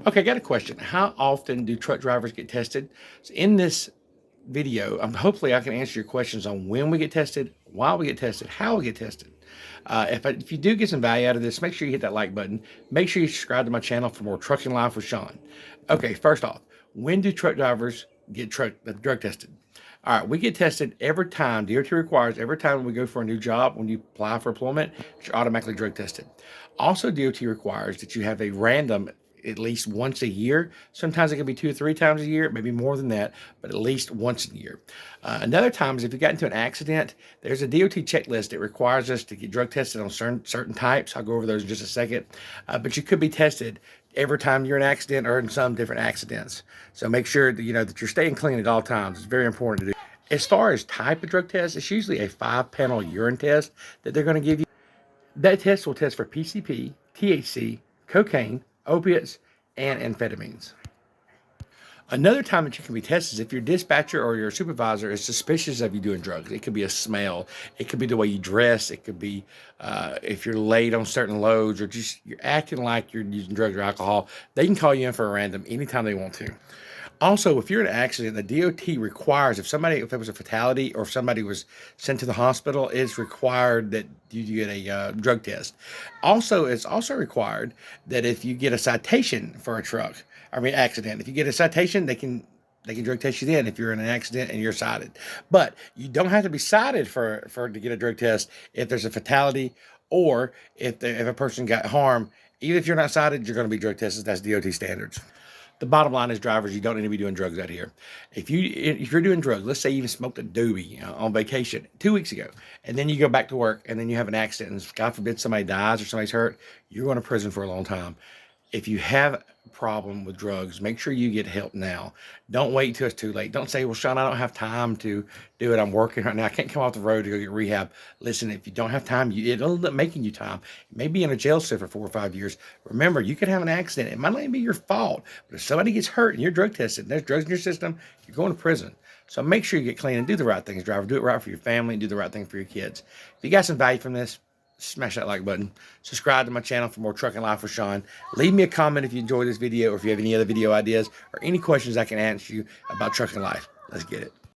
Okay, I got a question. How often do truck drivers get tested? So in this video, hopefully I can answer your questions on when we get tested, why we get tested, how we get tested. If you do get some value out of this, make sure you hit that like button. Make sure you subscribe to my channel for more Trucking Life with Sean. Okay, first off, when do truck drivers get drug tested? All right, we get tested every time. DOT requires every time we go for a new job, when you apply for employment, you're automatically drug tested. Also, DOT requires that you have a random at least once a year. Sometimes it can be 2 or 3 times a year, maybe more than that, but at least once a year. Another time is if you got into an accident, there's a DOT checklist that requires us to get drug tested on certain types. I'll go over those in just a second. But you could be tested every time you're in an accident or in some different accidents. So make sure that that you're staying clean at all times. It's very important to do. As far as type of drug test, it's usually a 5-panel urine test that they're going to give you. That test will test for PCP, THC, cocaine, opiates, and amphetamines. Another time that you can be tested is if your dispatcher or your supervisor is suspicious of you doing drugs. It could be a smell. It could be the way you dress. It could be if you're late on certain loads or just you're acting like you're using drugs or alcohol. They can call you in for a random anytime they want to. Also, if you're in an accident, the DOT requires if it was a fatality or if somebody was sent to the hospital, it's required that you get a drug test. Also, it's also required that if you get a citation for accident, if you get a citation, they can drug test you then if you're in an accident and you're cited. But you don't have to be cited for to get a drug test if there's a fatality or if a person got harmed. Even if you're not cited, you're going to be drug tested. That's DOT standards. The bottom line is, drivers, you don't need to be doing drugs out here. If you're doing drugs, let's say you even smoked a doobie on vacation 2 weeks ago, and then you go back to work, and then you have an accident, and God forbid somebody dies or somebody's hurt, you're going to prison for a long time. If you have a problem with drugs, make sure you get help now. Don't wait till it's too late. Don't say, well, Sean, I don't have time to do it. I'm working right now. I can't come off the road to go get rehab. Listen, if you don't have time, it'll end up making you time. You may be in a jail cell for 4 or 5 years. Remember, you could have an accident. It might not even be your fault, but if somebody gets hurt and you're drug tested and there's drugs in your system, you're going to prison. So make sure you get clean and do the right things, driver. Do it right for your family and do the right thing for your kids. If you got some value from this, smash that like button. Subscribe to my channel for more Trucking Life with Sean. Leave me a comment if you enjoyed this video or if you have any other video ideas or any questions I can answer you about trucking life. Let's get it.